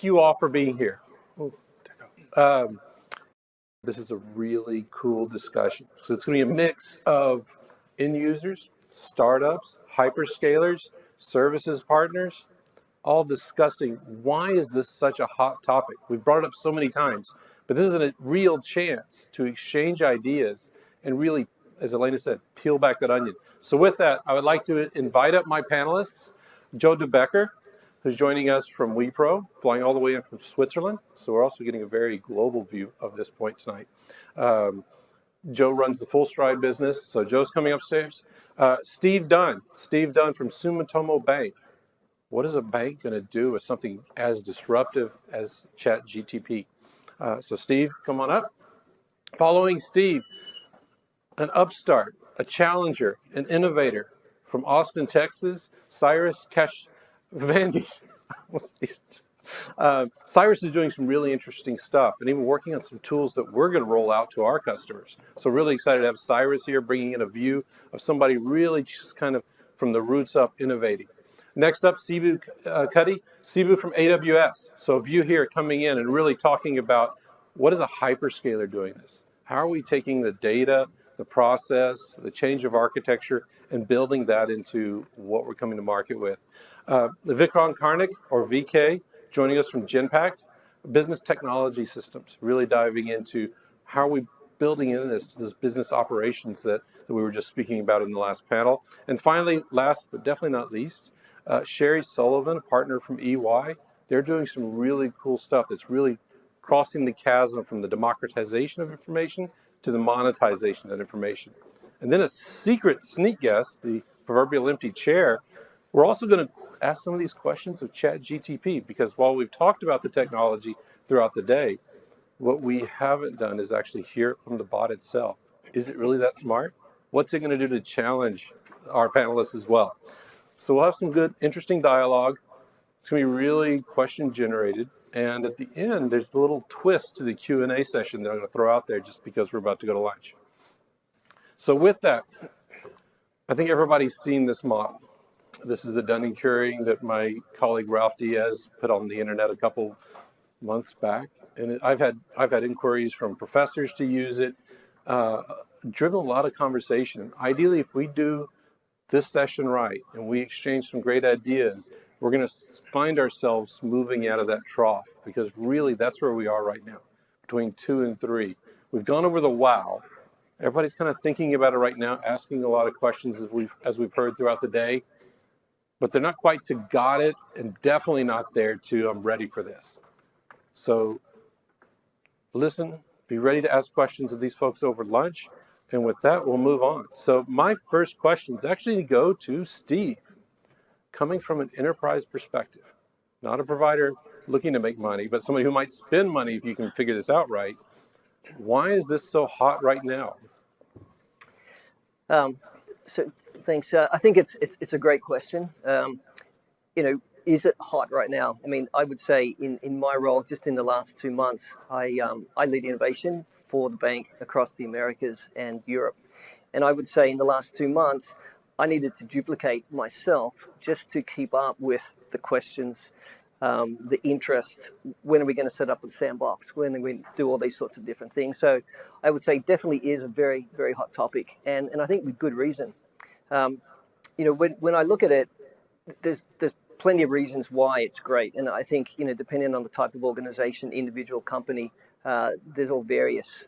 you all for being here. This is a really cool discussion. So it's going to be a mix of end users, startups, hyperscalers, services partners, all discussing why is this such a hot topic. We've brought it up so many times, but this is a real chance to exchange ideas and really, as Elena said, peel back that onion. So with that, I would like to invite up my panelists, Joe Debecker, who's joining us from Wipro, flying all the way in from Switzerland. So we're also getting a very global view of this point tonight. Joe runs the FullStride business, so Joe's coming upstairs. Steve Dunn from Sumitomo Bank. What is a bank going to do with something as disruptive as ChatGPT? So Steve, come on up. Following Steve, an upstart, a challenger, an innovator from Austin, Texas, Cyrus Khajvandi. Cyrus is doing some really interesting stuff and even working on some tools that we're going to roll out to our customers. So really excited to have Cyrus here, bringing in a view of somebody really just kind of from the roots up innovating. Next up, Sibu Kuddy, Sibu from AWS. So a view here coming in and really talking about what is a hyperscaler doing this? How are we taking the data, the process, the change of architecture, and building that into what we're coming to market with. The Vikrant Karnik, or VK, joining us from Genpact, business technology systems, really diving into how are we building in this to those business operations that we were just speaking about in the last panel. And finally, last but definitely not least, Sheri Sullivan, a partner from EY. They're doing some really cool stuff that's really crossing the chasm from the democratization of information to the monetization of that information. And then a secret sneak guest, the proverbial empty chair, we're also going to ask some of these questions of ChatGPT, because while we've talked about the technology throughout the day, what we haven't done is actually hear it from the bot itself. Is it really that smart? What's it going to do to challenge our panelists as well? So we'll have some good, interesting dialogue. It's going to be really question generated. And at the end, there's a little twist to the Q&A session that I'm going to throw out there just because we're about to go to lunch. So with that, I think everybody's seen this model. This is the Dunn querying that my colleague Ralph Diaz put on the internet a couple months back. And I've had inquiries from professors to use it, driven a lot of conversation. Ideally, if we do this session right and we exchange some great ideas, we're going to find ourselves moving out of that trough, because really that's where we are right now, between 2 and 3. We've gone over the wow. Everybody's kind of thinking about it right now, asking a lot of questions as we've heard throughout the day, but they're not quite to got it, and definitely not there to I'm ready for this. So listen, be ready to ask questions of these folks over lunch, and with that, we'll move on. So my first question is actually to go to Steve, coming from an enterprise perspective, not a provider looking to make money, but somebody who might spend money if you can figure this out right. Why is this so hot right now? So thanks. I think it's a great question. Is it hot right now? I mean, I would say in my role, just in the last 2 months, I lead innovation for the bank across the Americas and Europe. And I would say in the last 2 months, I needed to duplicate myself just to keep up with the questions, the interest. When are we going to set up a sandbox? When are we going to do all these sorts of different things? So I would say definitely is a very, very hot topic, and I think with good reason. When I look at it, there's plenty of reasons why it's great, and I think depending on the type of organization, individual, company, there's all various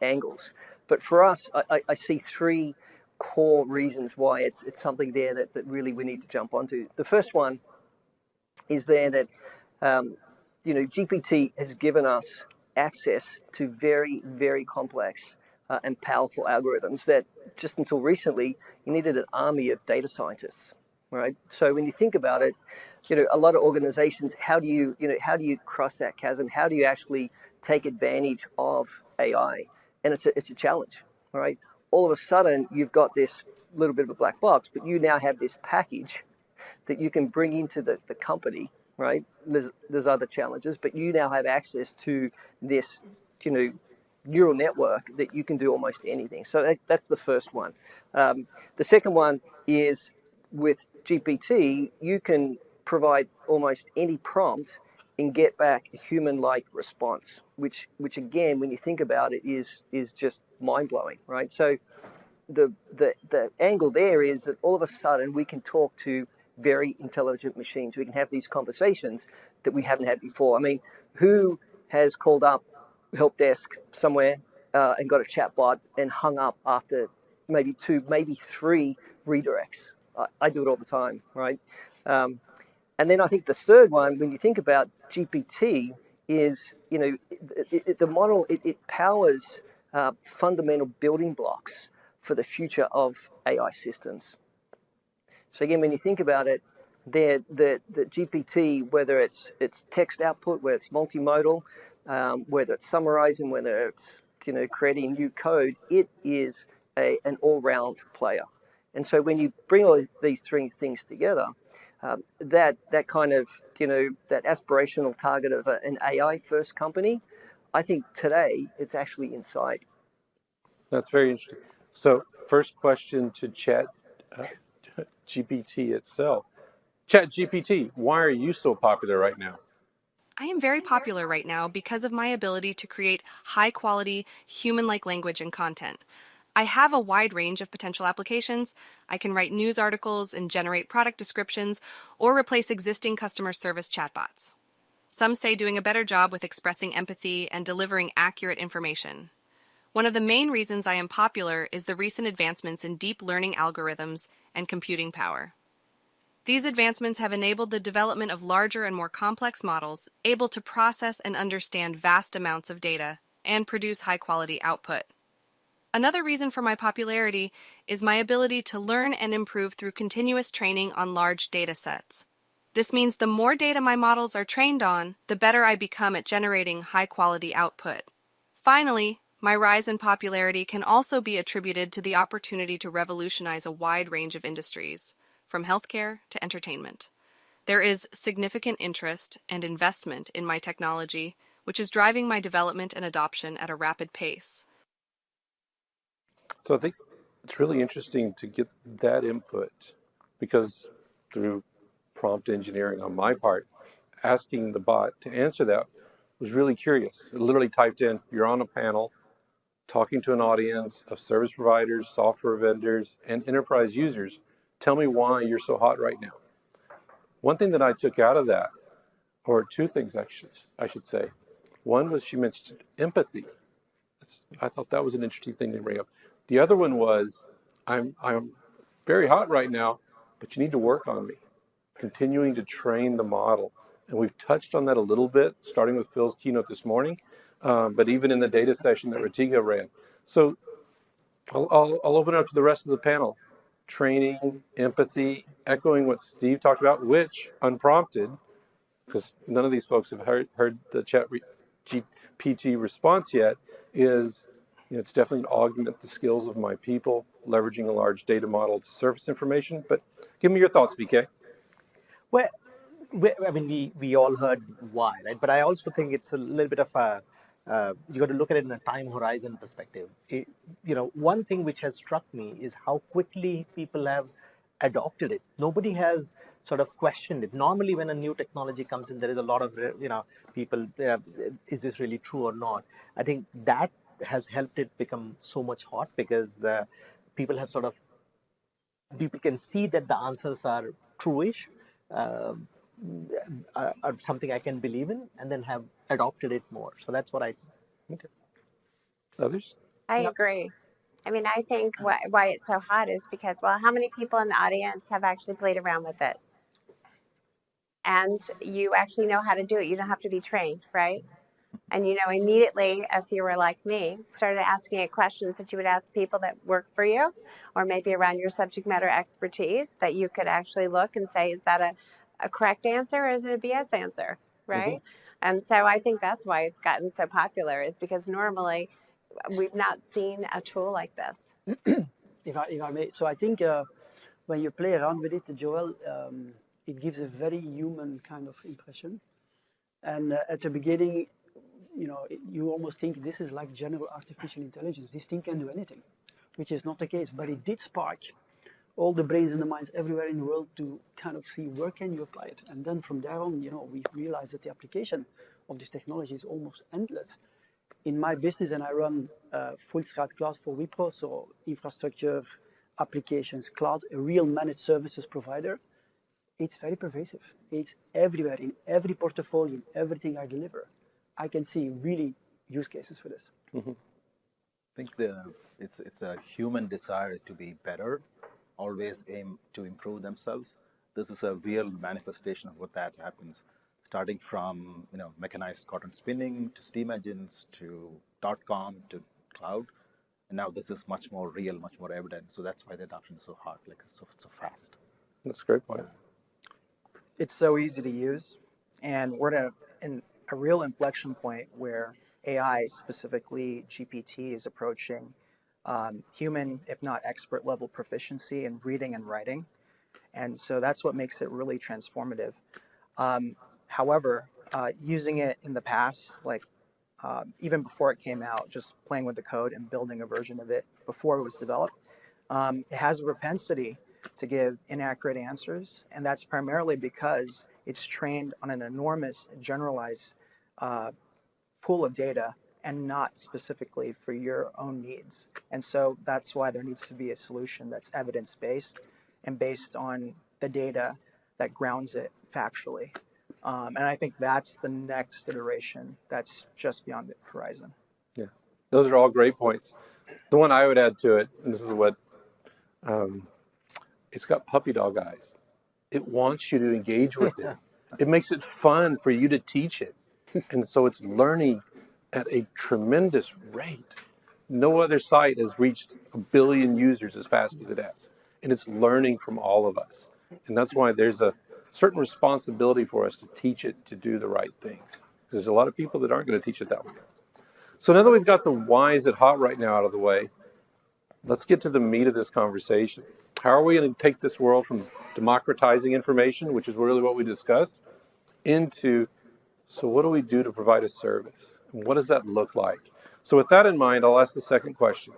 angles. But for us, I see 3 core reasons why it's something there that really we need to jump onto. The first one is there that GPT has given us access to very, very complex and powerful algorithms that just until recently you needed an army of data scientists, right? So when you think about it, a lot of organizations, how do you cross that chasm? How do you actually take advantage of AI? And it's a challenge, right? All of a sudden, you've got this little bit of a black box, but you now have this package that you can bring into the company, right? There's other challenges, but you now have access to this, neural network that you can do almost anything. So that's the first one. The second one is with GPT, you can provide almost any prompt and get back a human-like response, which again, when you think about it, is just mind-blowing, right? So the angle there is that all of a sudden we can talk to very intelligent machines. We can have these conversations that we haven't had before. I mean, who has called up help desk somewhere and got a chatbot and hung up after maybe 2, maybe 3 redirects? I do it all the time, right? And then I think the third one, when you think about GPT, is, you know, the model, it powers fundamental building blocks for the future of AI systems. So again, when you think about it, the GPT, whether it's text output, whether it's multimodal, whether it's summarizing, whether it's, you know, creating new code, it is an all-round player. And so when you bring all these 3 things together, that kind of, you know, that aspirational target of an AI-first company, I think today it's actually in sight. That's very interesting. So first question to GPT itself. ChatGPT, why are you so popular right now? I am very popular right now because of my ability to create high-quality, human-like language and content. I have a wide range of potential applications. I can write news articles and generate product descriptions or replace existing customer service chatbots. Some say doing a better job with expressing empathy and delivering accurate information. One of the main reasons I am popular is the recent advancements in deep learning algorithms and computing power. These advancements have enabled the development of larger and more complex models able to process and understand vast amounts of data and produce high-quality output. Another reason for my popularity is my ability to learn and improve through continuous training on large data sets. This means the more data my models are trained on, the better I become at generating high-quality output. Finally, my rise in popularity can also be attributed to the opportunity to revolutionize a wide range of industries, from healthcare to entertainment. There is significant interest and investment in my technology, which is driving my development and adoption at a rapid pace. So I think it's really interesting to get that input, because through prompt engineering on my part, asking the bot to answer that was really curious. It literally typed in, you're on a panel talking to an audience of service providers, software vendors, and enterprise users. Tell me why you're so hot right now. One thing that I took out of that, or 2 things actually, I should say. One was she mentioned empathy. I thought that was an interesting thing to bring up. The other one was, I'm very hot right now, but you need to work on me, continuing to train the model. And we've touched on that a little bit, starting with Phil's keynote this morning, but even in the data session that Ratiga ran. So I'll open it up to the rest of the panel. Training, empathy, echoing what Steve talked about, which, unprompted, because none of these folks have heard the GPT response yet, is, you know, it's definitely to augment the skills of my people, leveraging a large data model to surface information. But give me your thoughts, VK. Well, I mean, we all heard why, right? But I also think it's a little bit of a, you got to look at it in a time horizon perspective. You know, one thing which has struck me is how quickly people have adopted it. Nobody has sort of questioned it. Normally, when a new technology comes in, there is a lot of, you know, people, is this really true or not? I think that has helped it become so much hot because people have sort of, people can see that the answers are true-ish, are something I can believe in, and then have adopted it more. So that's what I think. Okay. Others? I agree. I mean, I think why it's so hot is because, well, how many people in the audience have actually played around with it? And you actually know how to do it. You don't have to be trained, right? And, you know, immediately, if you were like me, started asking it questions that you would ask people that work for you, or maybe around your subject matter expertise, that you could actually look and say, is that a correct answer or is it a BS answer, right? Mm-hmm. And so I think that's why it's gotten so popular, is because normally we've not seen a tool like this. If I may, so I think when you play around with it, Joel, it gives a very human kind of impression. And at the beginning, you know, you almost think this is like general artificial intelligence. This thing can do anything, which is not the case. But it did spark all the brains and the minds everywhere in the world to kind of see where can you apply it. And then from there on, we realized that the application of this technology is almost endless. In my business, and I run FullStride Cloud for Wipro, so infrastructure, applications, cloud, a real managed services provider, it's very pervasive. It's everywhere, in every portfolio, in everything I deliver. I can see really use cases for this. Mm-hmm. I think it's a human desire to be better, always aim to improve themselves. This is a real manifestation of what that happens, starting from mechanized cotton spinning to steam engines to .com to cloud, and now this is much more real, much more evident. So that's why the adoption is so hard, like so fast. That's a great point. It's so easy to use, and we're in a real inflection point where AI, specifically GPT, is approaching human, if not expert level proficiency in reading and writing. And so that's what makes it really transformative. However, using it in the past, like even before it came out, just playing with the code and building a version of it before it was developed, it has a propensity to give inaccurate answers. And that's primarily because it's trained on an enormous generalized pool of data and not specifically for your own needs. And so that's why there needs to be a solution that's evidence-based and based on the data that grounds it factually. And I think that's the next iteration that's just beyond the horizon. Yeah, those are all great points. The one I would add to it, and this is what, it's got puppy dog eyes. It wants you to engage with it. It makes it fun for you to teach it. And so it's learning at a tremendous rate. No other site has reached 1 billion users as fast as it has. And it's learning from all of us. And that's why there's a certain responsibility for us to teach it to do the right things. Because there's a lot of people that aren't going to teach it that way. So now that we've got the why is it hot right now out of the way, let's get to the meat of this conversation. How are we going to take this world from democratizing information, which is really what we discussed, into, so what do we do to provide a service? And what does that look like? So with that in mind, I'll ask the second question.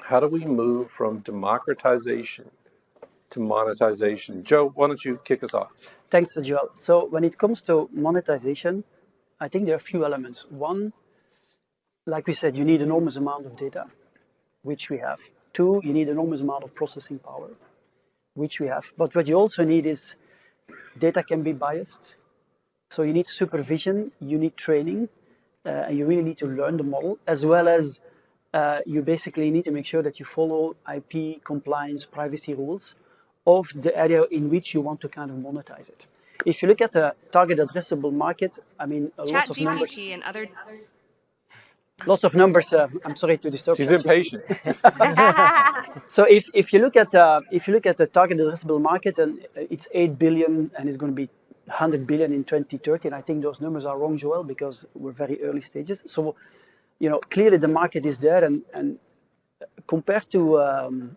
How do we move from democratization to monetization? Joe, why don't you kick us off? Thanks, Joel. So when it comes to monetization, I think there are a few elements. One, like we said, you need enormous amount of data, which we have. Two, you need enormous amount of processing power, which we have. But what you also need is data can be biased. So you need supervision, you need training, and you really need to learn the model, as well as you basically need to make sure that you follow IP compliance, privacy rules of the area in which you want to kind of monetize it. If you look at the target addressable market, I mean, lots of numbers. ChatGPT and other... Lots of numbers. I'm sorry to disturb. She's impatient. So if you look at the target addressable market, and it's 8 billion, and it's going to be 100 billion in 2030. And I think those numbers are wrong, Joel, because we're very early stages. So, clearly the market is there, and compared to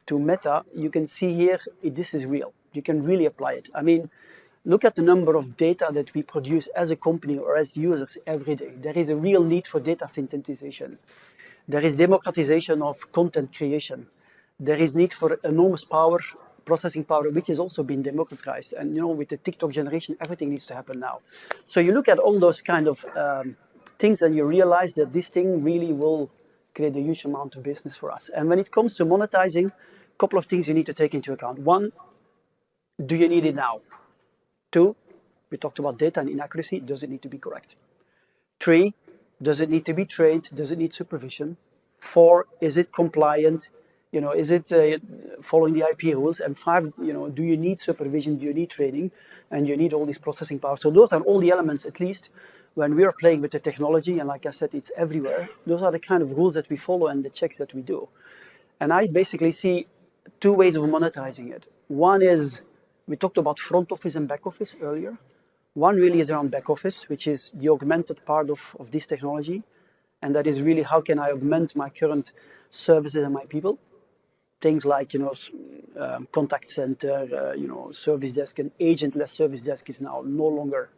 Meta, you can see here this is real. You can really apply it. I mean, look at the number of data that we produce as a company or as users every day. There is a real need for data synthesization. There is democratization of content creation. There is need for enormous power, processing power, which is also being democratized. And with the TikTok generation, everything needs to happen now. So you look at all those kind of things and you realize that this thing really will create a huge amount of business for us. And when it comes to monetizing, a couple of things you need to take into account. One, do you need it now? Two, we talked about data and inaccuracy. Does it need to be correct? Three, does it need to be trained? Does it need supervision? Four, is it compliant? Is it following the IP rules? And five, do you need supervision? Do you need training? And you need all this processing power. So those are all the elements, at least when we are playing with the technology. And like I said, it's everywhere. Those are the kind of rules that we follow and the checks that we do. And I basically see two ways of monetizing it. One is, we talked about front office and back office earlier. One really is around back office, which is the augmented part of this technology. And that is really, how can I augment my current services and my people? Things like, contact center, service desk, and agentless service desk is now no longer,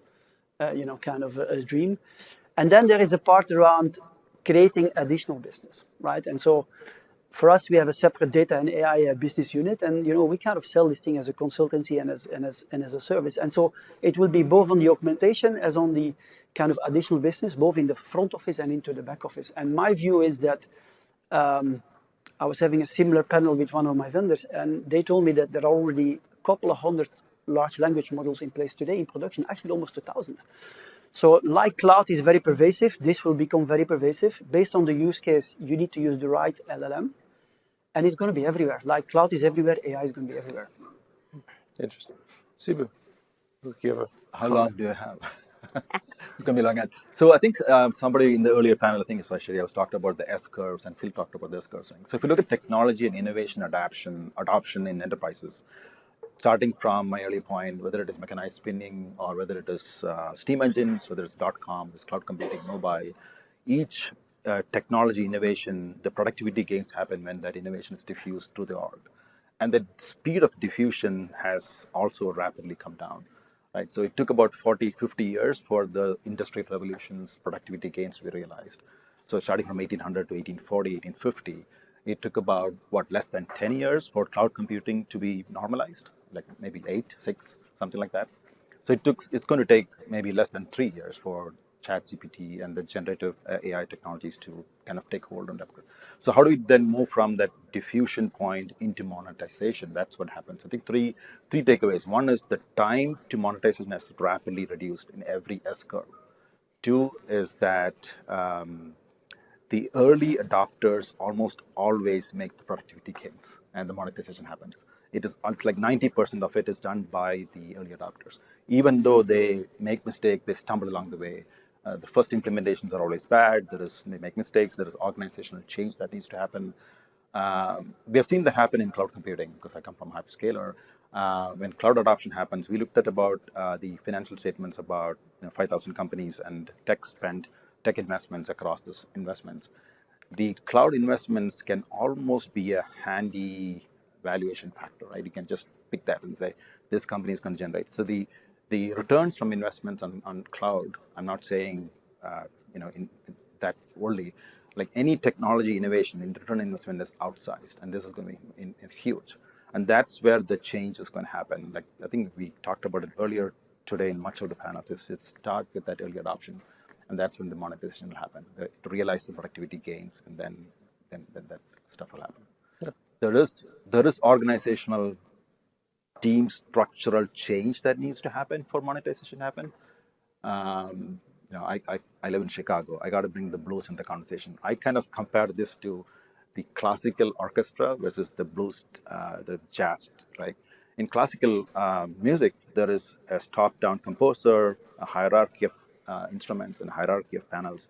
kind of a dream. And then there is a part around creating additional business, right? And so for us, we have a separate data and AI business unit, and we kind of sell this thing as a consultancy and as a service. And so it will be both on the augmentation as on the kind of additional business, both in the front office and into the back office. And my view is that I was having a similar panel with one of my vendors, and they told me that there are already a couple of hundred large language models in place today in production, actually almost 1,000. So like cloud is very pervasive, this will become very pervasive. Based on the use case, you need to use the right LLM, and it's going to be everywhere. Like cloud is everywhere, AI is going to be everywhere. Interesting. Sibu, how long do you have? It's going to be long. So I think somebody in the earlier panel, I think it's Sheri, I was talked about the S curves, and Phil talked about the S curves. So if you look at technology and innovation adoption in enterprises, starting from my earlier point, whether it is mechanized spinning or whether it is steam engines, whether it's .com, it's cloud computing, mobile, each technology innovation, the productivity gains happen when that innovation is diffused through the org. And the speed of diffusion has also rapidly come down. Right? So it took about 40, 50 years for the industrial revolutions, productivity gains to be realized. So starting from 1800 to 1840, 1850, it took about, less than 10 years for cloud computing to be normalized, like maybe 8, 6, something like that. So it's going to take maybe less than 3 years for ChatGPT and the generative AI technologies to kind of take hold on that. So how do we then move from that diffusion point into monetization? That's what happens. I think three takeaways. One is the time to monetization has rapidly reduced in every S curve. 2 is that the early adopters almost always make the productivity gains and the monetization happens. It is like 90% of it is done by the early adopters. Even though they make mistakes, they stumble along the way. The first implementations are always bad. They make mistakes. There is organizational change that needs to happen. We have seen that happen in cloud computing because I come from hyperscaler. When cloud adoption happens, we looked at about the financial statements about 5,000 companies and tech investments across those investments. The cloud investments can almost be a handy valuation factor, right? You can just pick that and say, this company is going to generate. So the returns from investments on cloud, I'm not saying, in that only, like any technology innovation, in return investment is outsized, and this is going to be huge. And that's where the change is going to happen. Like I think we talked about it earlier today in much of the panels. It start with that early adoption, and that's when the monetization will happen. To realize the productivity gains, and then that stuff will happen. Yeah. There is organizational team structural change that needs to happen for monetization to happen. I live in Chicago. I got to bring the blues in the conversation. I kind of compare this to the classical orchestra versus the blues, the jazz, right? In classical music, there is a top-down composer, a hierarchy of instruments and a hierarchy of panels.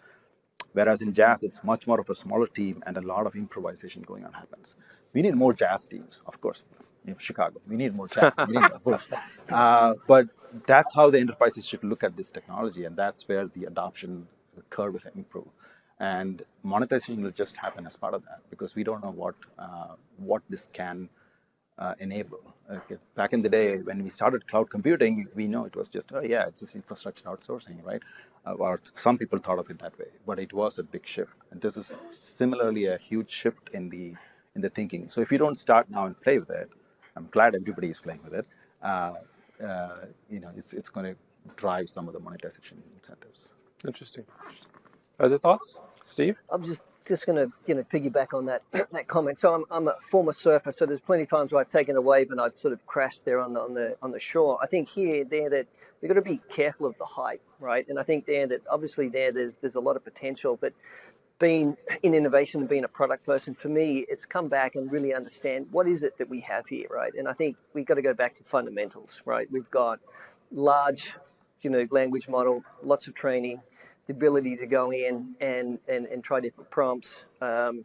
Whereas in jazz, it's much more of a smaller team and a lot of improvisation going on happens. We need more jazz teams, of course. In Chicago, we need more jazz. We need more blues. But that's how the enterprises should look at this technology, and that's where the adoption curve will improve. And monetization will just happen as part of that because we don't know what this can enable. Okay. Back in the day, when we started cloud computing, we know it was just, it's just infrastructure outsourcing, right? Or some people thought of it that way, but it was a big shift. And this is similarly a huge shift in the thinking. So if you don't start now and play with it, I'm glad everybody is playing with it. It's going to drive some of the monetization incentives. Interesting. Other thoughts, Steve? I'm just going to piggyback on that comment. So I'm a former surfer, so there's plenty of times where I've taken a wave and I've sort of crashed there on the shore. I think that we've got to be careful of the hype, right? And I think that obviously there's a lot of potential, but being in innovation and being a product person, for me, it's come back and really understand what is it that we have here, right? And I think we've got to go back to fundamentals, right? We've got large, language model, lots of training, the ability to go in and try different prompts to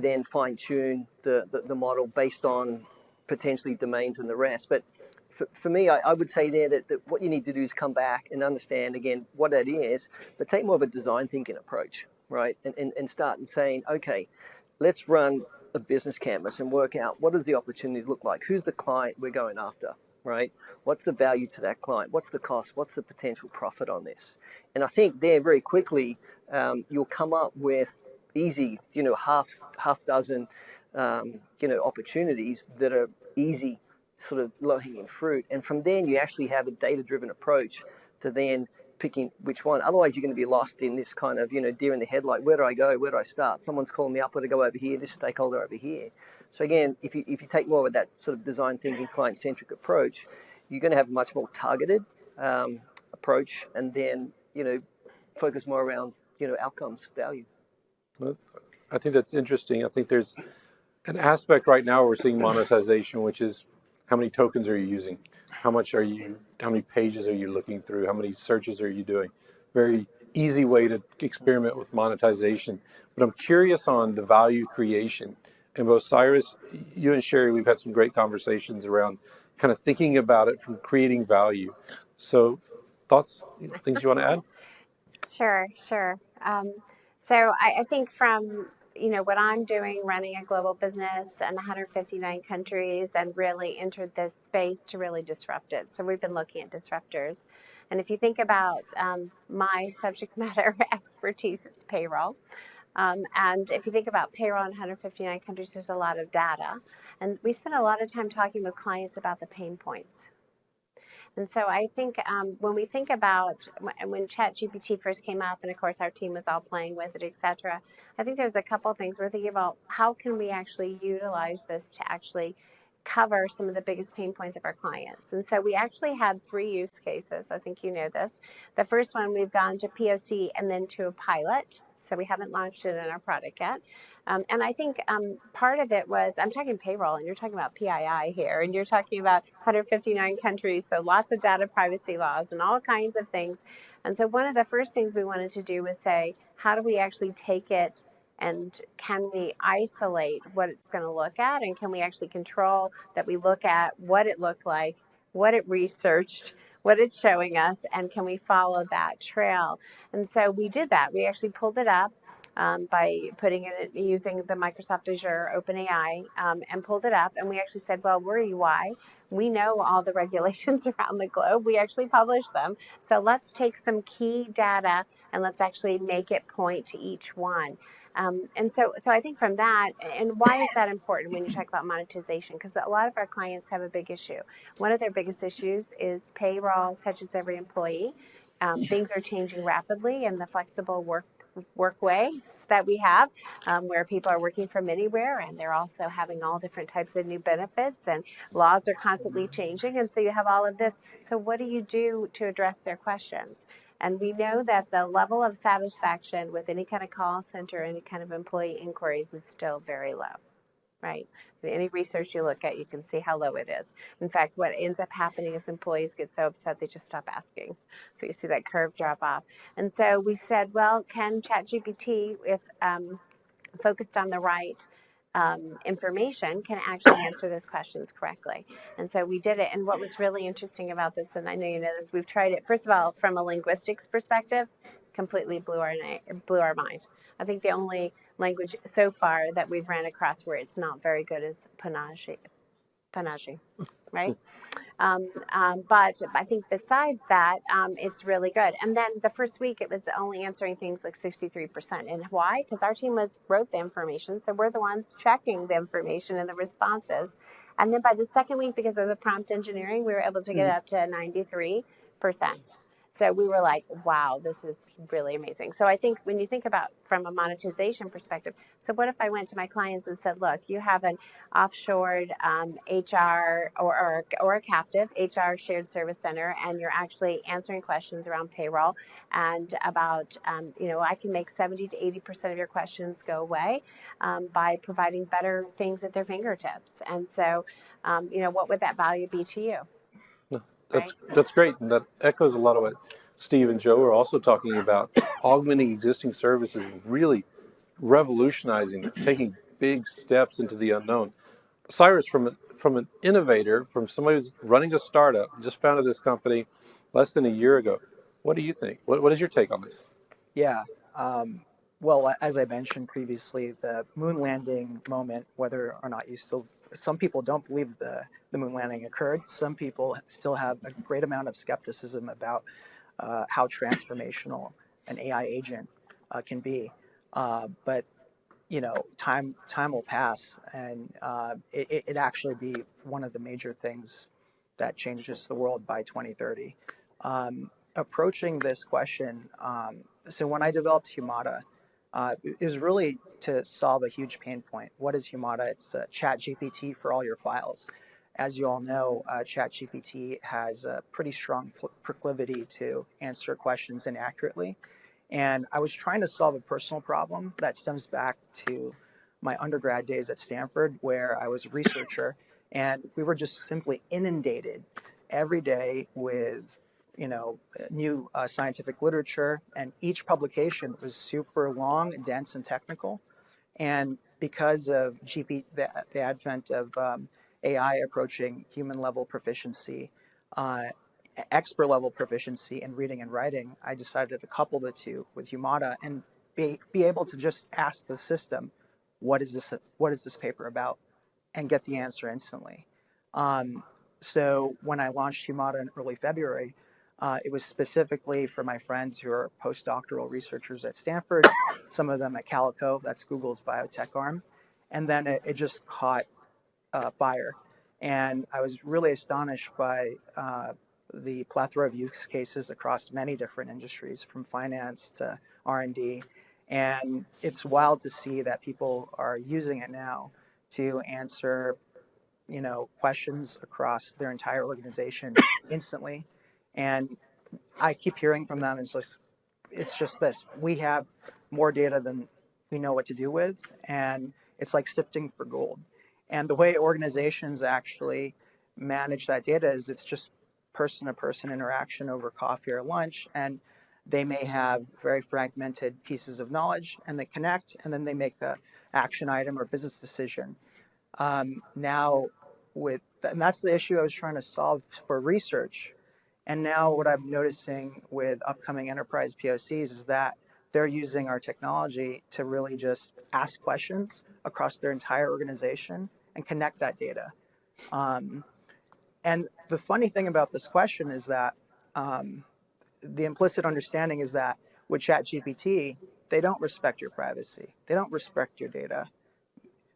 then fine tune the model based on potentially domains and the rest. But for me, I would say that what you need to do is come back and understand again what that is, but take more of a design thinking approach, right? And start and saying, okay, let's run a business canvas and work out what does the opportunity look like? Who's the client we're going after, right? What's the value to that client? What's the cost? What's the potential profit on this? And I think there very quickly you'll come up with easy, half dozen opportunities that are easy, sort of low-hanging fruit. And from then you actually have a data-driven approach to then picking which one. Otherwise, you're going to be lost in this kind of, deer in the headlight. Where do I go? Where do I start? Someone's calling me up. Where to go over here? This stakeholder over here. So again, if you take more of that sort of design thinking, client-centric approach, you're going to have a much more targeted approach, and then focus more around outcomes, value. Well, I think that's interesting. I think there's an aspect right now we're seeing monetization, which is how many tokens are you using? How many pages are you looking through? How many searches are you doing? Very easy way to experiment with monetization. But I'm curious on the value creation. And both Cyrus, you and Sheri, we've had some great conversations around kind of thinking about it from creating value. So thoughts, things you want to add? Sure. So I think from what I'm doing, running a global business in 159 countries, and really entered this space to really disrupt it. So we've been looking at disruptors, and if you think about my subject matter expertise, it's payroll. And if you think about payroll in 159 countries, there's a lot of data, and we spend a lot of time talking with clients about the pain points. And so I think when we think about when ChatGPT first came up, and of course our team was all playing with it, et cetera, I think there's a couple of things we're thinking about. How can we actually utilize this to actually cover some of the biggest pain points of our clients? And so we actually had 3 use cases. I think you know this. The first one, we've gone to POC and then to a pilot. So we haven't launched it in our product yet. And I think part of it was, I'm talking payroll, and you're talking about PII here, and you're talking about 159 countries, so lots of data privacy laws and all kinds of things. And so one of the first things we wanted to do was say, how do we actually take it, and can we isolate what it's going to look at, and can we actually control that we look at what it looked like, what it researched, what it's showing us, and can we follow that trail? And so we did that. We actually pulled it up by putting it using the Microsoft Azure OpenAI, and pulled it up, and we actually said, well, we're UI. We know all the regulations around the globe. We actually publish them. So let's take some key data and let's actually make it point to each one. And so I think from that, and why is that important when you talk about monetization? Because a lot of our clients have a big issue. One of their biggest issues is payroll touches every employee. Things are changing rapidly, and the flexible work ways that we have, where people are working from anywhere, and they're also having all different types of new benefits, and laws are constantly changing, and so you have all of this. So what do you do to address their questions? And we know that the level of satisfaction with any kind of call center, any kind of employee inquiries is still very low, right? Any research you look at, you can see how low it is. In fact, what ends up happening is employees get so upset they just stop asking. So you see that curve drop off. And so we said, well, can ChatGPT, if focused on the right information, can actually answer those questions correctly? And so we did it. And what was really interesting about this, and I know you know this, we've tried it, first of all, from a linguistics perspective, completely blew our mind. I think the only language so far that we've ran across where it's not very good is Panaji, right? But I think besides that, it's really good. And then the first week, it was only answering things like 63%. And why? Because our team wrote the information, so we're the ones checking the information and the responses. And then by the second week, because of the prompt engineering, we were able to get up to 93%. So we were like, wow, this is really amazing. So I think when you think about from a monetization perspective, so what if I went to my clients and said, look, you have an offshored HR or a captive HR shared service center, and you're actually answering questions around payroll and about, I can make 70 to 80% of your questions go away by providing better things at their fingertips. And so, what would that value be to you? That's great, and that echoes a lot of what Steve and Joe are also talking about, augmenting existing services, really revolutionizing, taking big steps into the unknown. Cyrus, from an innovator, from somebody who's running a startup, just founded this company less than a year ago, what do you think? What is your take on this? Yeah. Well, as I mentioned previously, the moon landing moment, whether or not some people don't believe the moon landing occurred. Some people still have a great amount of skepticism about how transformational an AI agent can be. But time will pass, and it actually be one of the major things that changes the world by 2030. Approaching this question, so when I developed Humata, it was really to solve a huge pain point. What is Humata? It's ChatGPT for all your files. As you all know, ChatGPT has a pretty strong proclivity to answer questions inaccurately. And I was trying to solve a personal problem that stems back to my undergrad days at Stanford, where I was a researcher, and we were just simply inundated every day with new scientific literature, and each publication was super long, dense, and technical. And because of the advent of AI approaching human level proficiency, expert level proficiency in reading and writing, I decided to couple the two with Humata and be able to just ask the system, what is this paper about, and get the answer instantly. So when I launched Humata in early February, it was specifically for my friends who are postdoctoral researchers at Stanford, some of them at Calico, that's Google's biotech arm, and then it just caught fire. And I was really astonished by the plethora of use cases across many different industries, from finance to R&D. And it's wild to see that people are using it now to answer, questions across their entire organization instantly. And I keep hearing from them, it's just this: we have more data than we know what to do with, and it's like sifting for gold. And the way organizations actually manage that data is it's just person-to-person interaction over coffee or lunch, and they may have very fragmented pieces of knowledge, and they connect, and then they make an action item or business decision. And that's the issue I was trying to solve for research. And now what I'm noticing with upcoming enterprise POCs is that they're using our technology to really just ask questions across their entire organization and connect that data. And the funny thing about this question is that the implicit understanding is that with ChatGPT, they don't respect your privacy. They don't respect your data.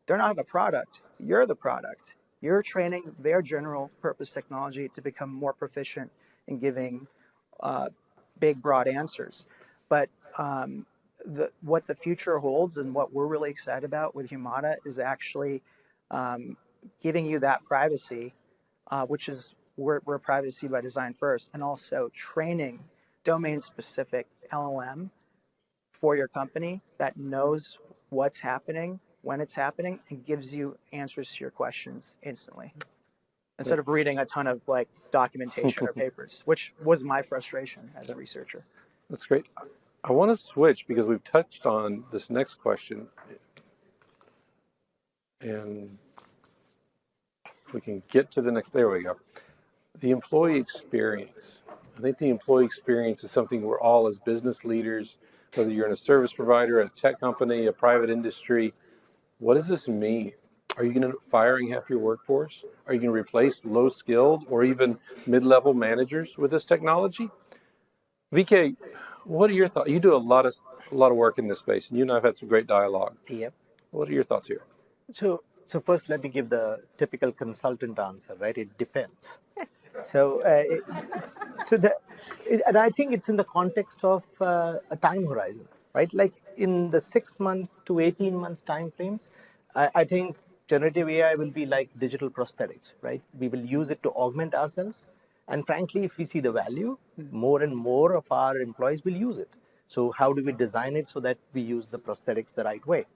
They're not the product. You're the product. You're training their general purpose technology to become more proficient in giving big, broad answers. But what the future holds and what we're really excited about with Humata is actually giving you that privacy, which is we're privacy by design first, and also training domain-specific LLM for your company that knows what's happening, when it's happening, and gives you answers to your questions instantly, instead of reading a ton of documentation or papers, which was my frustration as a researcher. That's great. I want to switch because we've touched on this next question, and if we can get to the next, there we go. The employee experience. I think the employee experience is something we're all, as business leaders, whether you're in a service provider, a tech company, a private industry, what does this mean? Are you going to end up firing half your workforce? Are you going to replace low-skilled or even mid-level managers with this technology? VK, what are your thoughts? You do a lot of work in this space, and you and I have had some great dialogue. Yep. What are your thoughts here? So first, let me give the typical consultant answer, right? It depends. And I think it's in the context of a time horizon, right? Like in the 6 months to 18 months time frames, I think generative AI will be like digital prosthetics, right? We will use it to augment ourselves. And frankly, if we see the value, more and more of our employees will use it. So how do we design it so that we use the prosthetics the right way?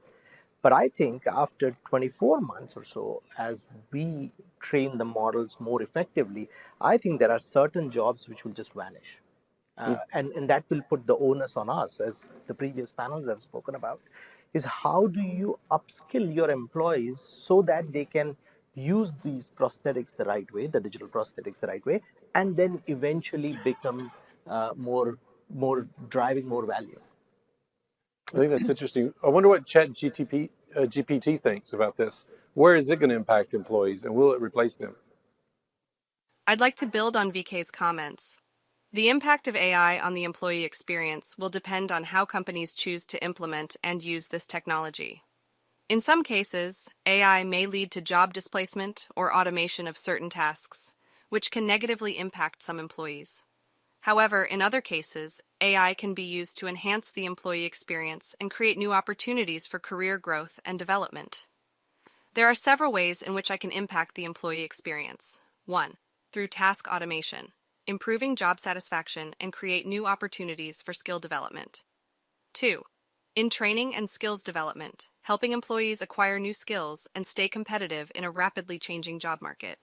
But I think after 24 months or so, as we train the models more effectively, I think there are certain jobs which will just vanish. And that will put the onus on us, as the previous panels have spoken about, is how do you upskill your employees so that they can use these prosthetics the right way, the digital prosthetics the right way, and then eventually become more driving more value. I think that's interesting. I wonder what GPT thinks about this. Where is it going to impact employees, and will it replace them? I'd like to build on VK's comments. The impact of AI on the employee experience will depend on how companies choose to implement and use this technology. In some cases, AI may lead to job displacement or automation of certain tasks, which can negatively impact some employees. However, in other cases, AI can be used to enhance the employee experience and create new opportunities for career growth and development. There are several ways in which I can impact the employee experience. 1. Through task automation, improving job satisfaction and create new opportunities for skill development. 2. In training and skills development, helping employees acquire new skills and stay competitive in a rapidly changing job market.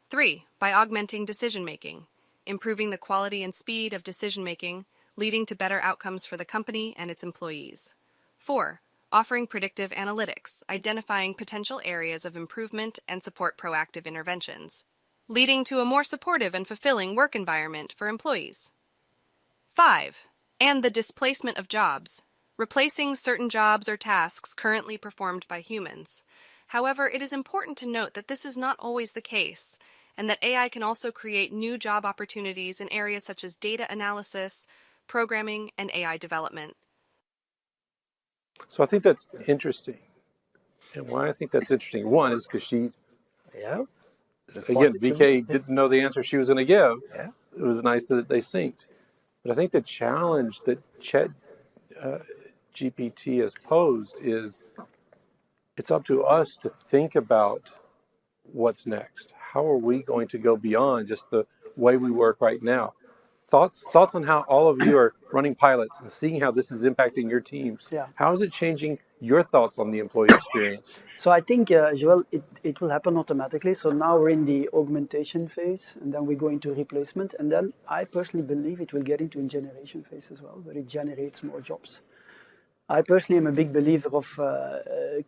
3. By augmenting decision-making, improving the quality and speed of decision-making, leading to better outcomes for the company and its employees. 4. Offering predictive analytics, identifying potential areas of improvement and support proactive interventions, leading to a more supportive and fulfilling work environment for employees. 5. And the displacement of jobs, replacing certain jobs or tasks currently performed by humans. However, it is important to note that this is not always the case, and that AI can also create new job opportunities in areas such as data analysis, programming, and AI development. So I think that's interesting. And why I think that's interesting, one, is because she, Yeah. again, VK didn't know the answer she was going to give. Yeah. It was nice that they synced. But I think the challenge that ChatGPT has posed is it's up to us to think about what's next. How are we going to go beyond just the way we work right now? Thoughts on how all of you are running pilots and seeing how this is impacting your teams. Yeah. How is it changing your thoughts on the employee experience? So I think, Joel, it will happen automatically. So now we're in the augmentation phase, and then we go into replacement. And then I personally believe it will get into a generation phase as well, where it generates more jobs. I personally am a big believer of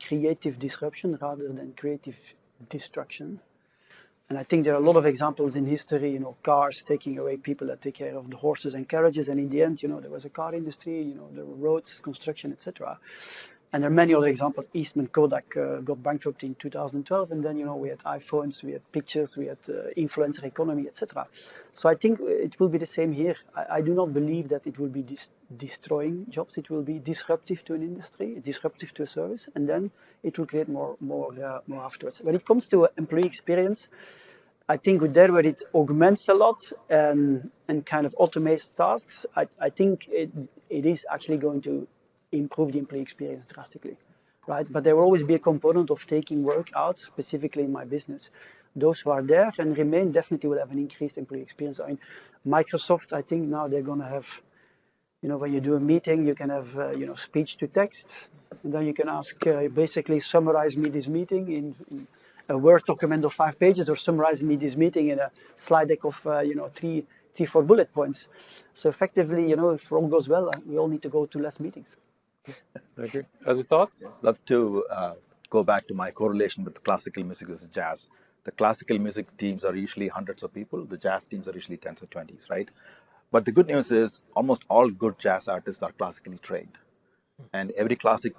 creative disruption rather than creative destruction. And I think there are a lot of examples in history, cars taking away people that take care of the horses and carriages. And in the end, there was a car industry, there were roads, construction, etc. And there are many other examples. Eastman Kodak got bankrupt in 2012, and then we had iPhones, we had pictures, we had influencer economy, etc. So I think it will be the same here. I do not believe that it will be destroying jobs. It will be disruptive to an industry, disruptive to a service, and then it will create more afterwards. When it comes to employee experience, I think where it augments a lot and kind of automates tasks, I think it is actually going to improve the employee experience drastically, right? But there will always be a component of taking work out, specifically in my business. Those who are there and remain definitely will have an increased employee experience. I mean, Microsoft, I think now they're going to have, when you do a meeting, you can have, speech to text, and then you can ask, basically summarize me this meeting in a Word document of 5 pages, or summarize me this meeting in a slide deck of, 3-4 bullet points. So effectively, if all goes well, we all need to go to less meetings. I agree. Other thoughts? Love to go back to my correlation with classical music versus jazz. The classical music teams are usually hundreds of people. The jazz teams are usually tens or twenties, right? But the good news is almost all good jazz artists are classically trained. And every classical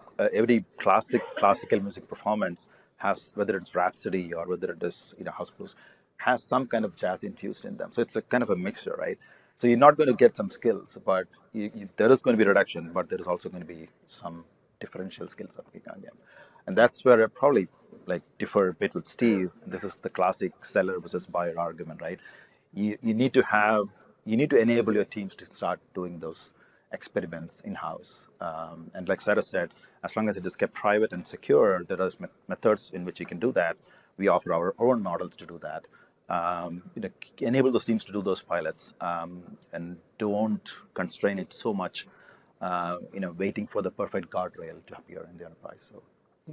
music performance has, whether it's Rhapsody or whether it is house blues, has some kind of jazz infused in them. So it's a kind of a mixture, right? So you're not going to get some skills, but there is going to be reduction, but there is also going to be some differential skills that we can get. And that's where I probably differ a bit with Steve. This is the classic seller versus buyer argument, right? You need to enable your teams to start doing those experiments in-house. And like Cyrus said, as long as it is kept private and secure, there are methods in which you can do that. We offer our own models to do that. Enable those teams to do those pilots, and don't constrain it so much, waiting for the perfect guardrail to appear in the enterprise. So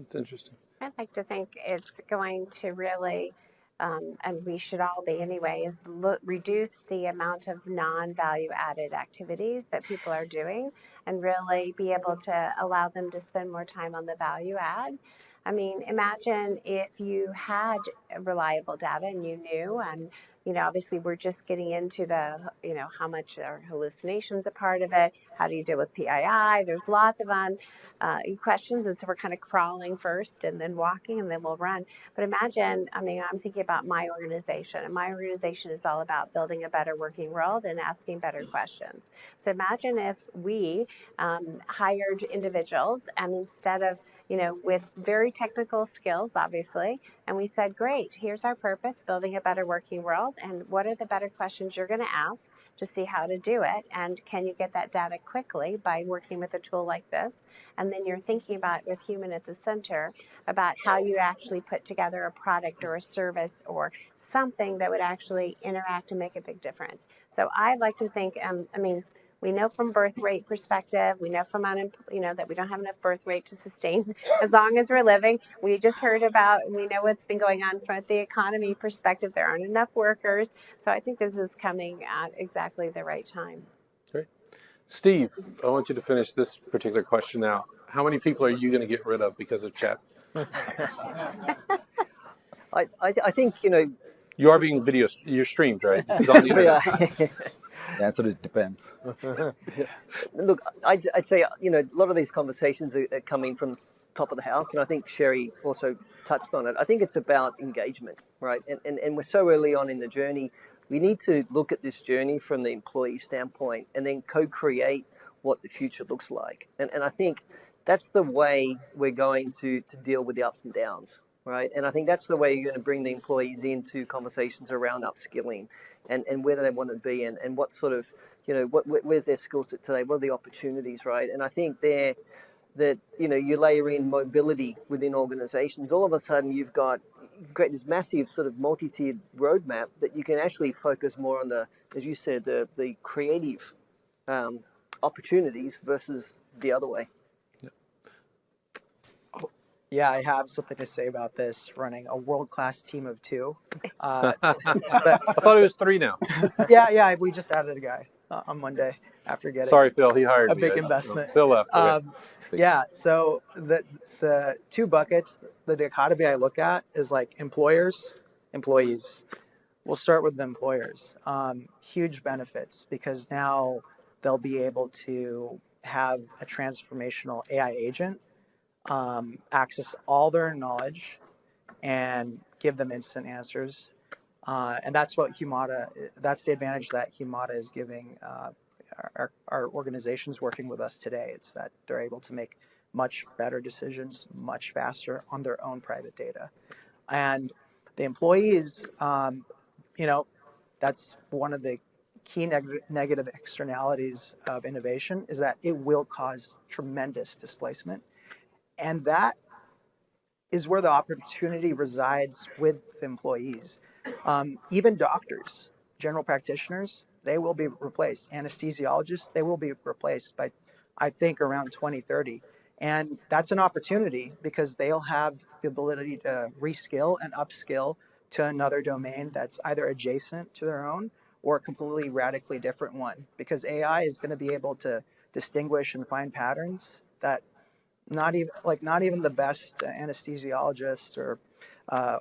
it's interesting. I'd like to think it's going to really, and we should all be anyway, is reduce the amount of non-value added activities that people are doing, and really be able to allow them to spend more time on the value add. I mean, imagine if you had reliable data and you knew, and obviously we're just getting into the, how much are hallucinations a part of it? How do you deal with PII? There's lots of questions, and so we're kind of crawling first and then walking and then we'll run. But imagine, I'm thinking about my organization, and my organization is all about building a better working world and asking better questions. So imagine if we hired individuals, and instead of, with very technical skills, obviously, and we said, great, here's our purpose, building a better working world, and what are the better questions you're going to ask to see how to do it, and can you get that data quickly by working with a tool like this? And then you're thinking about, with human at the center, about how you actually put together a product or a service or something that would actually interact and make a big difference. So I like to think, we know from birth rate perspective, we know from that we don't have enough birth rate to sustain as long as we're living. We just heard about, we know what's been going on from the economy perspective. There aren't enough workers. So I think this is coming at exactly the right time. Great. Steve, I want you to finish this particular question out. How many people are you going to get rid of because of chat? I think, You are being you're streamed, right? This is on the internet. The answer is depends. Look, I'd say, a lot of these conversations are coming from the top of the house, and I think Sheri also touched on it. I think it's about engagement, right? And we're so early on in the journey. We need to look at this journey from the employee standpoint and then co-create what the future looks like. And I think that's the way we're going to deal with the ups and downs, right? And I think that's the way you're going to bring the employees into conversations around upskilling and where do they want to be and what sort of, where's their skill set today? What are the opportunities, right? And I think that, you layer in mobility within organizations, all of a sudden you've got this massive sort of multi-tiered roadmap that you can actually focus more on the, as you said, the creative opportunities versus the other way. Yeah, I have something to say about this, running a world-class team of 2. I thought it was 3 now. Yeah, we just added a guy on Monday after getting Sorry, Phil, he hired a me. big investment. Phil left. Okay. Yeah, so the 2 buckets, the dichotomy I look at is like employers, employees. We'll start with the employers. Huge benefits, because now they'll be able to have a transformational AI agent access all their knowledge and give them instant answers. And that's what that's the advantage that Humata is giving our organizations working with us today. It's that they're able to make much better decisions much faster on their own private data. And the employees, that's one of the key negative externalities of innovation, is that it will cause tremendous displacement. And that is where the opportunity resides with employees. Even doctors, general practitioners, they will be replaced. Anesthesiologists, they will be replaced by, I think, around 2030. And that's an opportunity, because they'll have the ability to reskill and upskill to another domain that's either adjacent to their own or a completely radically different one. Because AI is going to be able to distinguish and find patterns that not even the best anesthesiologist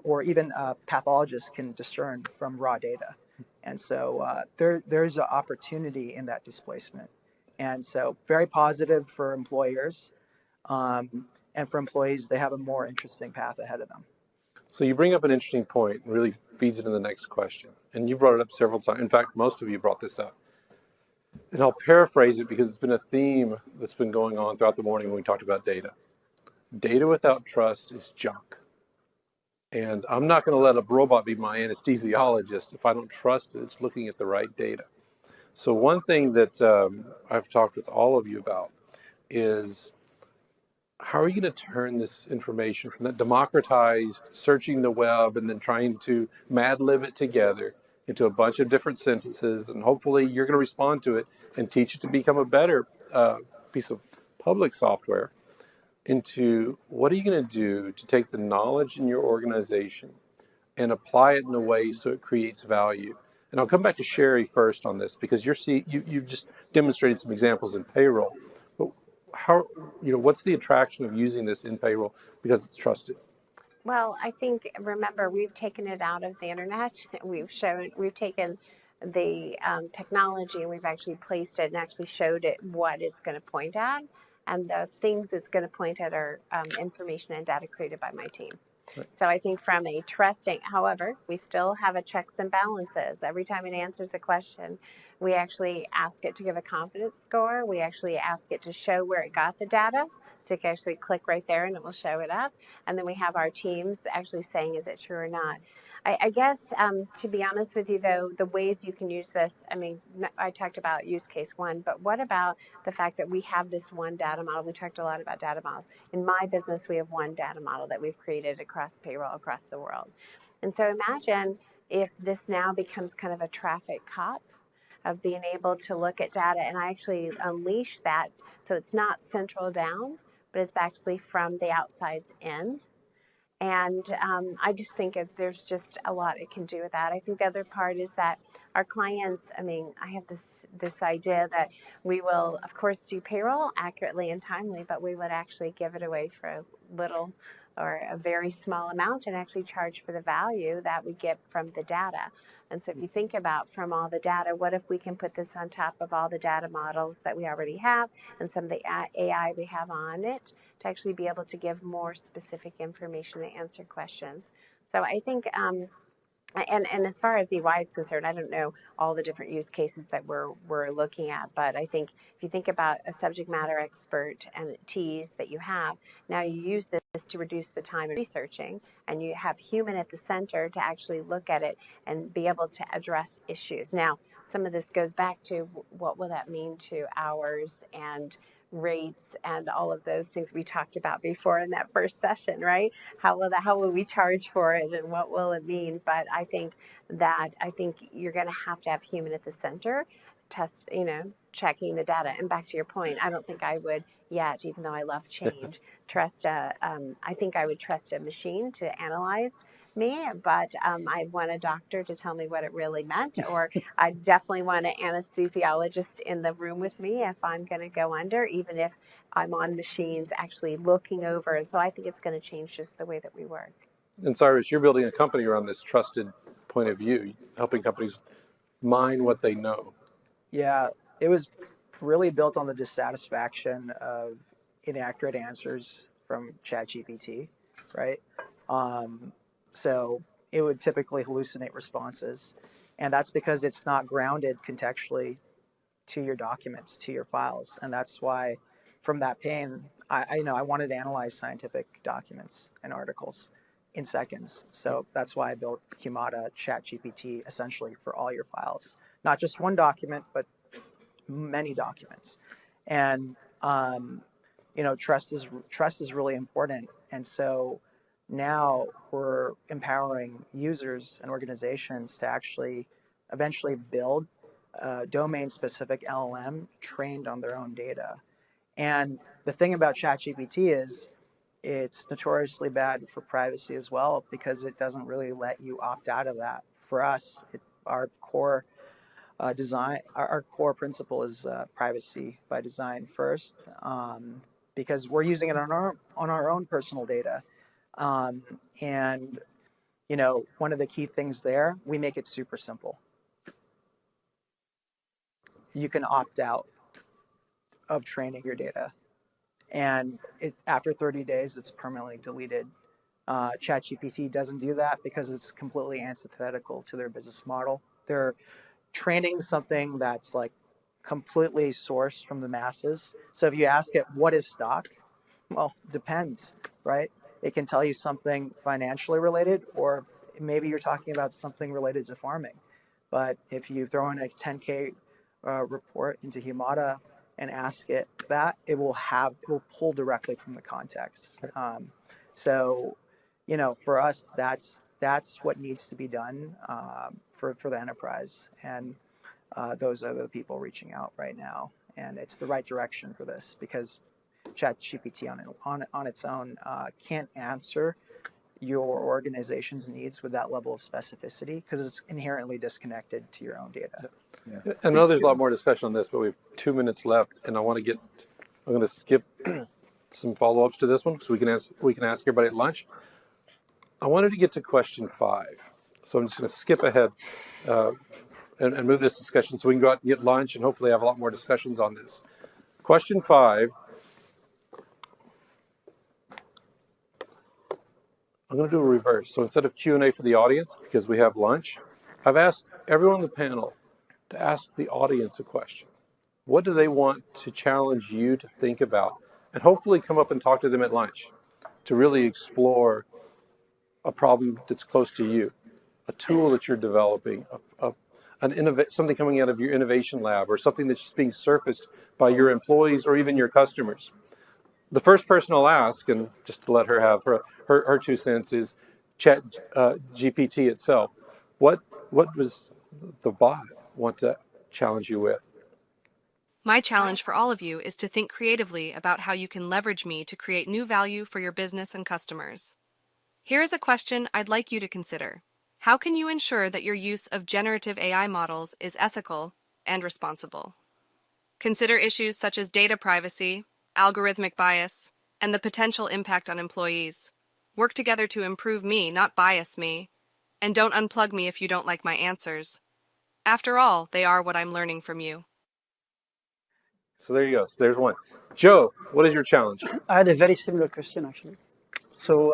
or even pathologists can discern from raw data. And so there's an opportunity in that displacement. And so very positive for employers, and for employees, they have a more interesting path ahead of them. So you bring up an interesting point, and really feeds into the next question. And you brought it up several times. In fact, most of you brought this up. And I'll paraphrase it because it's been a theme that's been going on throughout the morning when we talked about data. Data without trust is junk. And I'm not going to let a robot be my anesthesiologist if I don't trust it. It's looking at the right data. So one thing that I've talked with all of you about is, how are you going to turn this information from that democratized searching the web and then trying to mad lib it together into a bunch of different sentences, and hopefully you're going to respond to it and teach it to become a better piece of public software, into what are you going to do to take the knowledge in your organization and apply it in a way so it creates value? And I'll come back to Sheri first on this, because you've just demonstrated some examples in payroll. But what's the attraction of using this in payroll? Because it's trusted. Well, I think, remember, we've taken it out of the internet. We've taken the technology and we've actually placed it and actually showed it what it's going to point at. And the things it's going to point at are information and data created by my team. Right. So I think from a trusting, however, we still have a checks and balances. Every time it answers a question, we actually ask it to give a confidence score. We actually ask it to show where it got the data. So you can actually click right there and it will show it up. And then we have our teams actually saying, is it true or not? I guess, to be honest with you, though, the ways you can use this, I mean, I talked about use case one, but what about the fact that we have this one data model? We talked a lot about data models. In my business, we have one data model that we've created across payroll across the world. And so imagine if this now becomes kind of a traffic cop of being able to look at data and I actually unleash that so it's not central down, but it's actually from the outsides in. And I just think there's just a lot it can do with that. I think the other part is that our clients, I mean, I have this idea that we will, of course, do payroll accurately and timely, but we would actually give it away for a little or a very small amount and actually charge for the value that we get from the data. And so if you think about from all the data, what if we can put this on top of all the data models that we already have and some of the AI we have on it to actually be able to give more specific information to answer questions. So I think, and as far as EY is concerned, I don't know all the different use cases that we're looking at, but I think if you think about a subject matter expert and T's that you have, now you use this to reduce the time of researching, and you have human at the center to actually look at it and be able to address issues. Now, some of this goes back to what will that mean to hours and rates and all of those things we talked about before in that first session, right? How will we charge for it and what will it mean? But I think you're going to have human at the center, checking the data. And back to your point, I don't think I would yet, even though I love change, I think I would trust a machine to analyze me, but I want a doctor to tell me what it really meant, or I definitely want an anesthesiologist in the room with me if I'm going to go under, even if I'm on machines actually looking over. And so I think it's going to change just the way that we work. And Cyrus, you're building a company around this trusted point of view, helping companies mine what they know. Yeah, it was really built on the dissatisfaction of inaccurate answers from ChatGPT, right? So it would typically hallucinate responses. And that's because it's not grounded contextually to your documents, to your files. And that's why from that pain, I wanted to analyze scientific documents and articles in seconds. So that's why I built Humata ChatGPT essentially for all your files, not just one document, but many documents. And, trust is really important. And so now we're empowering users and organizations to actually eventually build a domain-specific LLM trained on their own data. And the thing about ChatGPT is it's notoriously bad for privacy as well because it doesn't really let you opt out of that. For us, our core design, our core principle is privacy by design first, because we're using it on our own personal data. And one of the key things there, we make it super simple. You can opt out of training your data, and after 30 days, it's permanently deleted. ChatGPT doesn't do that because it's completely antithetical to their business model. They're training something that's like completely sourced from the masses. So if you ask it, what is stock? Well, depends, right? It can tell you something financially related, or maybe you're talking about something related to farming. But if you throw in a 10K report into Humata and ask it that, it will pull directly from the context. So, for us, that's what needs to be done for the enterprise. And those are the people reaching out right now. And it's the right direction for this because ChatGPT on its own can't answer your organization's needs with that level of specificity because it's inherently disconnected to your own data. Yeah. I know there's a lot more discussion on this, but we have 2 minutes left, and I'm going to skip some follow-ups to this one so we can ask everybody at lunch. I wanted to get to question 5. So I'm just going to skip ahead and move this discussion so we can go out and get lunch and hopefully have a lot more discussions on this. Question 5, I'm going to do a reverse. So instead of Q&A for the audience, because we have lunch, I've asked everyone on the panel to ask the audience a question. What do they want to challenge you to think about? And hopefully come up and talk to them at lunch to really explore a problem that's close to you, a tool that you're developing, something coming out of your innovation lab, or something that's just being surfaced by your employees or even your customers. The first person I'll ask, and just to let her have her 2 cents, is ChatGPT itself. What does the bot want to challenge you with? My challenge for all of you is to think creatively about how you can leverage me to create new value for your business and customers. Here is a question I'd like you to consider. How can you ensure that your use of generative AI models is ethical and responsible? Consider issues such as data privacy, algorithmic bias, and the potential impact on employees. Work together to improve me, not bias me. And don't unplug me if you don't like my answers. After all, they are what I'm learning from you. So there you go. So there's one. Joe, what is your challenge? I had a very similar question, actually. So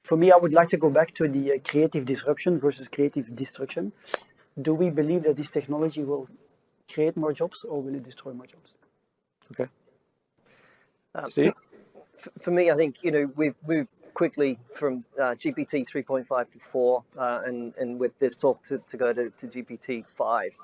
for me, I would like to go back to the creative disruption versus creative destruction. Do we believe that this technology will create more jobs or will it destroy more jobs? Okay. Steve? For me, I think we've moved quickly from GPT 3.5 to 4, and with this talk to go to GPT 5.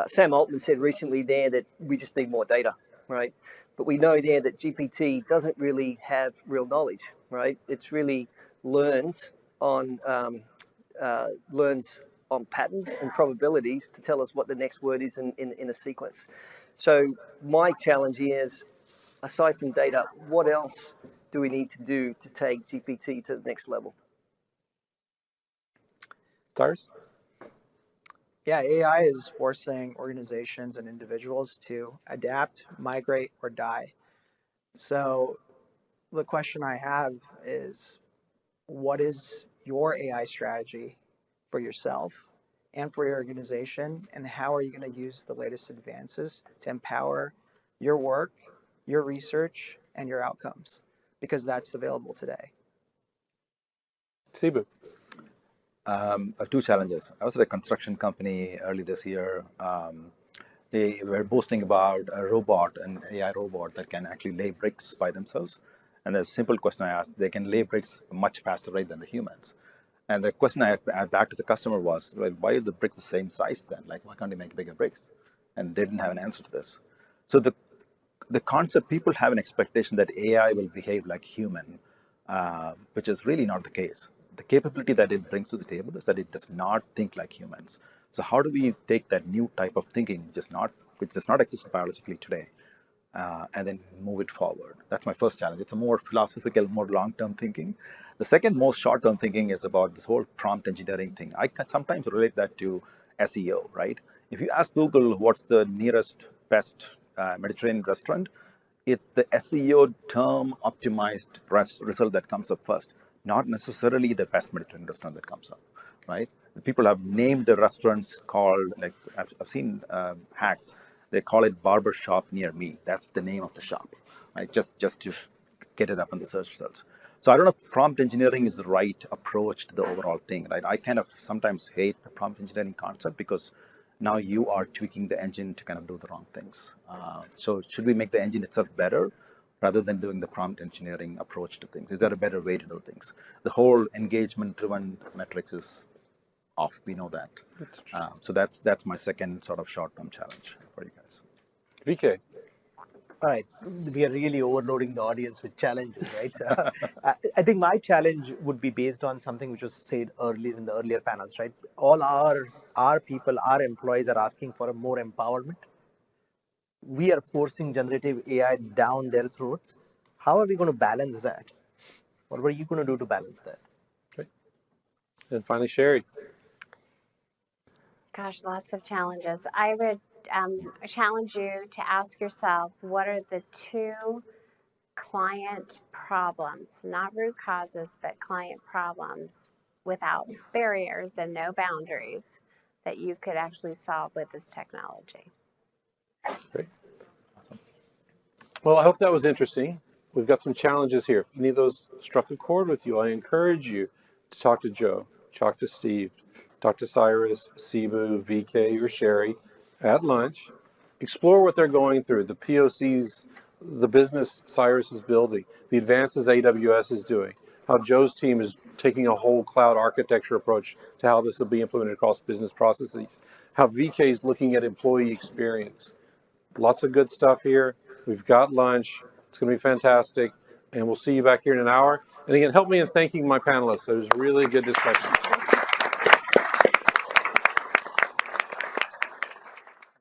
Sam Altman said recently there that we just need more data, right? But we know there that GPT doesn't really have real knowledge, right? It's really learns on patterns and probabilities to tell us what the next word is in a sequence. So my challenge is, aside from data, what else do we need to do to take GPT to the next level? Cyrus? Yeah, AI is forcing organizations and individuals to adapt, migrate, or die. So the question I have is, what is your AI strategy for yourself and for your organization, and how are you going to use the latest advances to empower your work, your research, and your outcomes? Because that's available today. Sibu? I have 2 challenges. I was at a construction company early this year. They were boasting about a robot, an AI robot that can actually lay bricks by themselves. And the simple question I asked, they can lay bricks much faster rate than the humans. And the question I had back to the customer was, well, why are the bricks the same size then? Like, why can't they make bigger bricks? And they didn't have an answer to this. So the concept, people have an expectation that AI will behave like human, which is really not the case. The capability that it brings to the table is that it does not think like humans. So how do we take that new type of thinking, which does not exist biologically today, and then move it forward? That's my first challenge. It's a more philosophical, more long-term thinking. The second most short-term thinking is about this whole prompt engineering thing. I can sometimes relate that to SEO, right? If you ask Google what's the nearest best Mediterranean restaurant, it's the SEO term optimized result that comes up first, not necessarily the best Mediterranean restaurant that comes up, right? People have named the restaurants called, like I've seen hacks, they call it barber shop near me. That's the name of the shop, right? Just to get it up in the search results. So I don't know if prompt engineering is the right approach to the overall thing, right? I kind of sometimes hate the prompt engineering concept because now you are tweaking the engine to kind of do the wrong things. So should we make the engine itself better rather than doing the prompt engineering approach to things? Is there a better way to do things? The whole engagement-driven metrics is off. We know that. So that's my second sort of short-term challenge for you guys. VK? All right, we are really overloading the audience with challenges, right? So, I think my challenge would be based on something which was said earlier in the earlier panels, right? All our people, our employees are asking for a more empowerment. We are forcing generative AI down their throats. How are we going to balance that? What are you going to do to balance that? Great. And finally, Sheri. Gosh, lots of challenges. I would challenge you to ask yourself, what are the 2 client problems, not root causes, but client problems without barriers and no boundaries that you could actually solve with this technology. Great. Awesome. Well, I hope that was interesting. We've got some challenges here. If any of those struck a chord with you, I encourage you to talk to Joe, talk to Steve, talk to Cyrus, Sibu, VK, or Sheri at lunch. Explore what they're going through, the POCs, the business Cyrus is building, the advances AWS is doing, how Joe's team is taking a whole cloud architecture approach to how this will be implemented across business processes, how VK is looking at employee experience. Lots of good stuff here. We've got lunch. It's going to be fantastic. And we'll see you back here in an hour. And again, help me in thanking my panelists. It was really a good discussion.